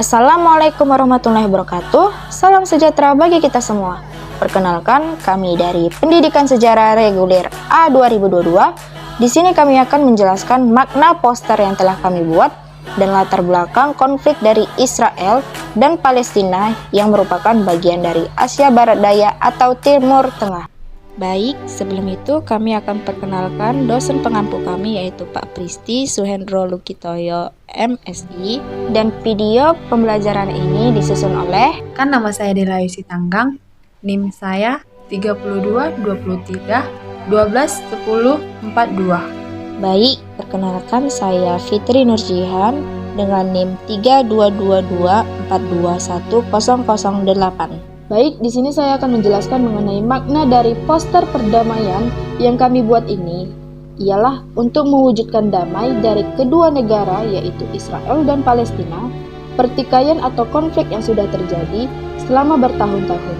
Assalamualaikum warahmatullahi wabarakatuh. Salam sejahtera bagi kita semua. Perkenalkan, kami dari Pendidikan Sejarah Reguler A 2022. Di sini kami akan menjelaskan makna poster yang telah kami buat dan latar belakang konflik dari Israel dan Palestina yang merupakan bagian dari Asia Barat Daya atau Timur Tengah. Baik, sebelum itu kami akan perkenalkan dosen pengampu kami yaitu Pak Pristi Suhendro Lukitoyo MSI, dan video pembelajaran ini disusun oleh Nama saya Delayu Sitanggang, NIM saya 3223 12 10 42. Baik, perkenalkan saya Fitri Nurjihan dengan NIM 3222421008. Baik, di sini saya akan menjelaskan mengenai makna dari poster perdamaian yang kami buat ini. Ialah untuk mewujudkan damai dari kedua negara yaitu Israel dan Palestina, pertikaian atau konflik yang sudah terjadi selama bertahun-tahun.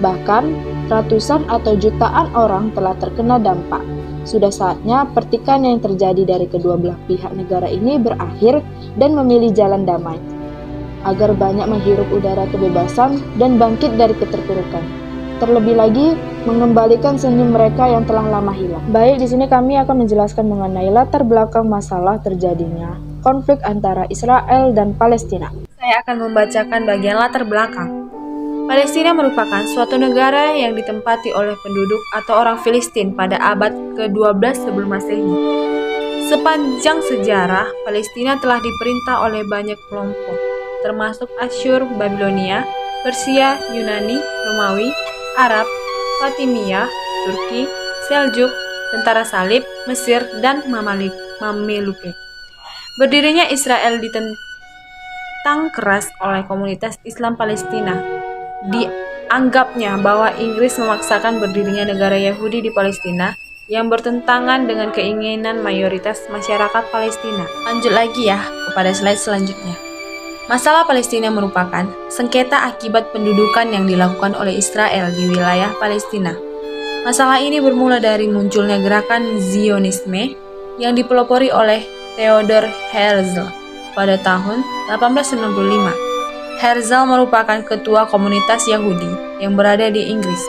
Bahkan ratusan atau jutaan orang telah terkena dampak. Sudah saatnya pertikaian yang terjadi dari kedua belah pihak negara ini berakhir dan memilih jalan damai, agar banyak menghirup udara kebebasan dan bangkit dari keterpurukan. Terlebih lagi, mengembalikan senyum mereka yang telah lama hilang. Baik, di sini kami akan menjelaskan mengenai latar belakang masalah terjadinya konflik antara Israel dan Palestina. Saya akan membacakan bagian latar belakang. Palestina merupakan suatu negara yang ditempati oleh penduduk atau orang Filistin pada abad ke-12 sebelum Masehi. Sepanjang sejarah, Palestina telah diperintah oleh banyak kelompok, termasuk Asyur, Babilonia, Persia, Yunani, Romawi, Arab, Fatimiyah, Turki, Seljuk, tentara salib, Mesir, dan Mameluke. Berdirinya Israel ditentang keras oleh komunitas Islam Palestina. Dianggapnya bahwa Inggris memaksakan berdirinya negara Yahudi di Palestina yang bertentangan dengan keinginan mayoritas masyarakat Palestina. Lanjut lagi ya kepada slide selanjutnya. Masalah Palestina merupakan sengketa akibat pendudukan yang dilakukan oleh Israel di wilayah Palestina. Masalah ini bermula dari munculnya gerakan Zionisme yang dipelopori oleh Theodor Herzl pada tahun 1895. Herzl merupakan ketua komunitas Yahudi yang berada di Inggris.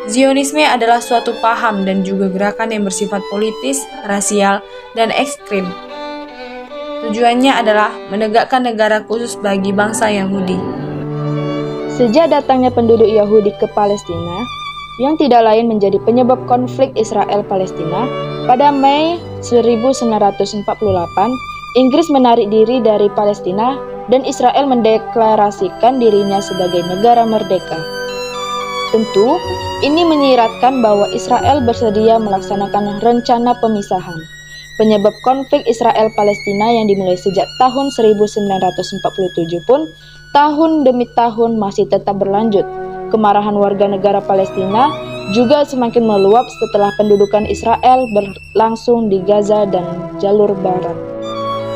Zionisme adalah suatu paham dan juga gerakan yang bersifat politis, rasial, dan ekstrim. Tujuannya adalah menegakkan negara khusus bagi bangsa Yahudi. Sejak datangnya penduduk Yahudi ke Palestina, yang tidak lain menjadi penyebab konflik Israel-Palestina, pada Mei 1948, Inggris menarik diri dari Palestina dan Israel mendeklarasikan dirinya sebagai negara merdeka. Tentu, ini menyiratkan bahwa Israel bersedia melaksanakan rencana pemisahan. Penyebab konflik Israel-Palestina yang dimulai sejak tahun 1947 pun tahun demi tahun masih tetap berlanjut. Kemarahan warga negara Palestina juga semakin meluap setelah pendudukan Israel berlangsung di Gaza dan jalur barat.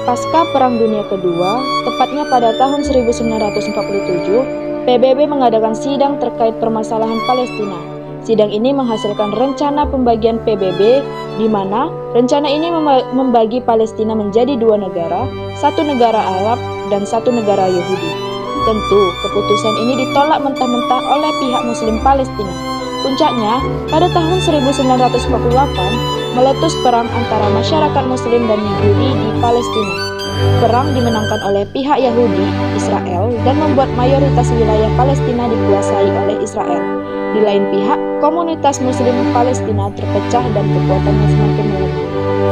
Pasca Perang Dunia Kedua, tepatnya pada tahun 1947, PBB mengadakan sidang terkait permasalahan Palestina. Sidang ini menghasilkan rencana pembagian PBB, di mana rencana ini membagi Palestina menjadi dua negara, satu negara Arab dan satu negara Yahudi. Tentu, keputusan ini ditolak mentah-mentah oleh pihak Muslim Palestina. Puncaknya, pada tahun 1948, meletus perang antara masyarakat Muslim dan Yahudi di Palestina. Perang dimenangkan oleh pihak Yahudi, Israel, dan membuat mayoritas wilayah Palestina dikuasai oleh Israel. Di lain pihak, komunitas Muslim Palestina terpecah dan kekuatannya semakin melemah.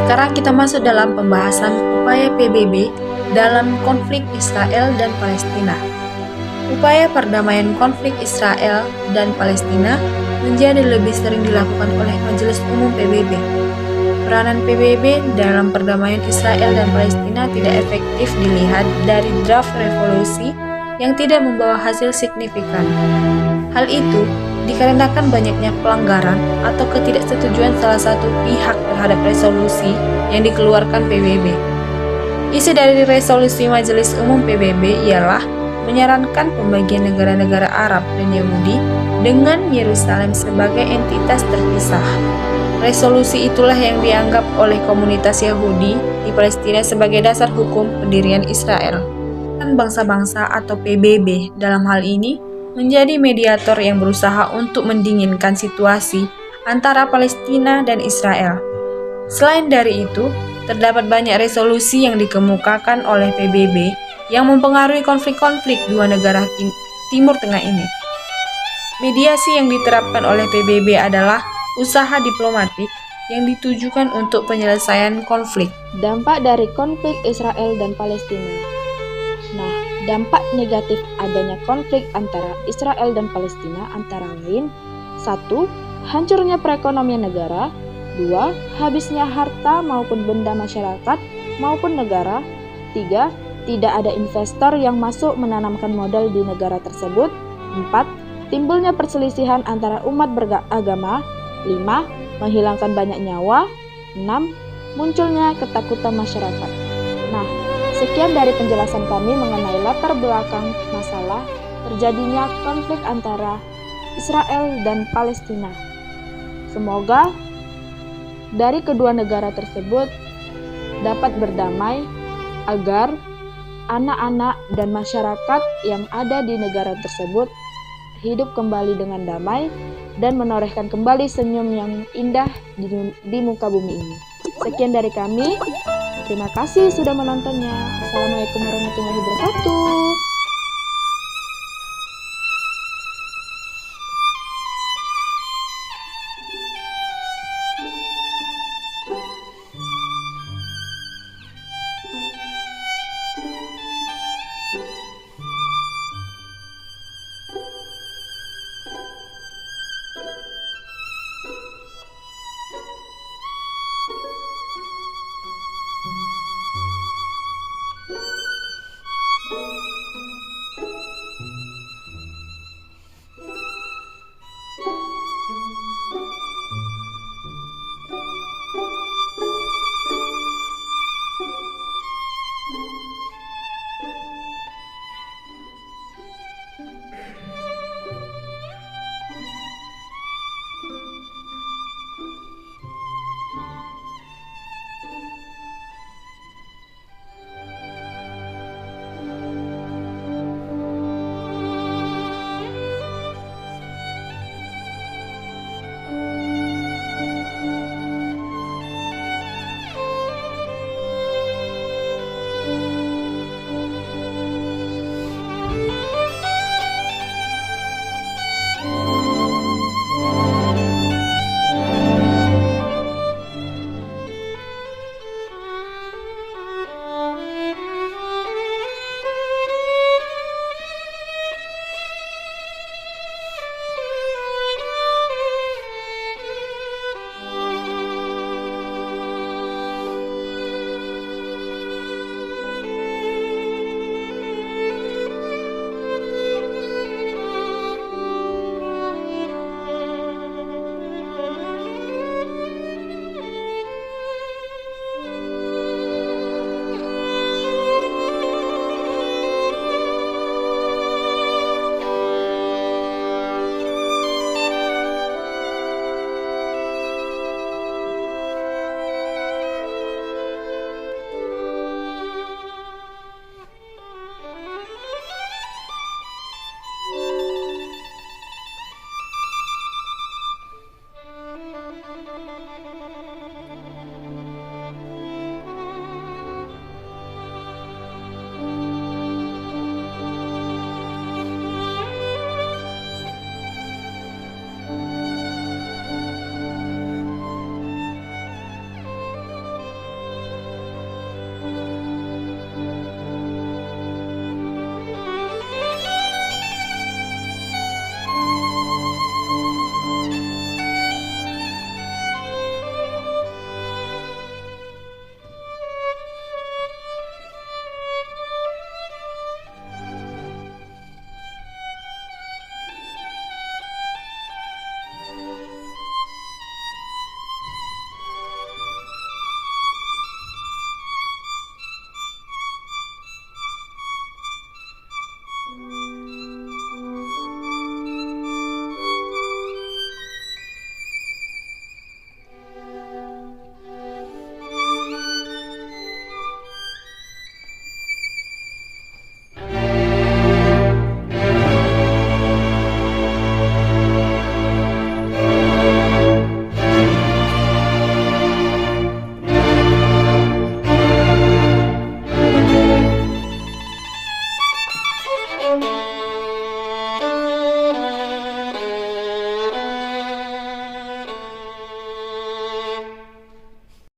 Sekarang kita masuk dalam pembahasan upaya PBB dalam konflik Israel dan Palestina. Upaya perdamaian konflik Israel dan Palestina menjadi lebih sering dilakukan oleh Majelis Umum PBB. Peranan PBB dalam perdamaian Israel dan Palestina tidak efektif dilihat dari draft resolusi yang tidak membawa hasil signifikan. Hal itu dikarenakan banyaknya pelanggaran atau ketidaksetujuan salah satu pihak terhadap resolusi yang dikeluarkan PBB. Isi dari resolusi Majelis Umum PBB ialah menyarankan pembagian negara-negara Arab dan Yahudi dengan Yerusalem sebagai entitas terpisah. Resolusi itulah yang dianggap oleh komunitas Yahudi di Palestina sebagai dasar hukum pendirian Israel. Bangsa-Bangsa atau PBB dalam hal ini menjadi mediator yang berusaha untuk mendinginkan situasi antara Palestina dan Israel. Selain dari itu, terdapat banyak resolusi yang dikemukakan oleh PBB yang mempengaruhi konflik-konflik dua negara Timur Tengah ini. Mediasi yang diterapkan oleh PBB adalah usaha diplomatik yang ditujukan untuk penyelesaian konflik. Dampak dari konflik Israel dan Palestina. Nah, dampak negatif adanya konflik antara Israel dan Palestina antara lain: 1. Hancurnya perekonomian negara. 2. Habisnya harta maupun benda masyarakat maupun negara. 3. Tidak ada investor yang masuk menanamkan modal di negara tersebut. 4. Timbulnya perselisihan antara umat beragama. 5. Menghilangkan banyak nyawa. 6. Munculnya ketakutan masyarakat. Nah, sekian dari penjelasan kami mengenai latar belakang masalah terjadinya konflik antara Israel dan Palestina. Semoga dari kedua negara tersebut dapat berdamai agar anak-anak dan masyarakat yang ada di negara tersebut hidup kembali dengan damai dan menorehkan kembali senyum yang indah di muka bumi ini. Sekian dari kami. Terima kasih sudah menontonnya. Assalamualaikum warahmatullahi wabarakatuh.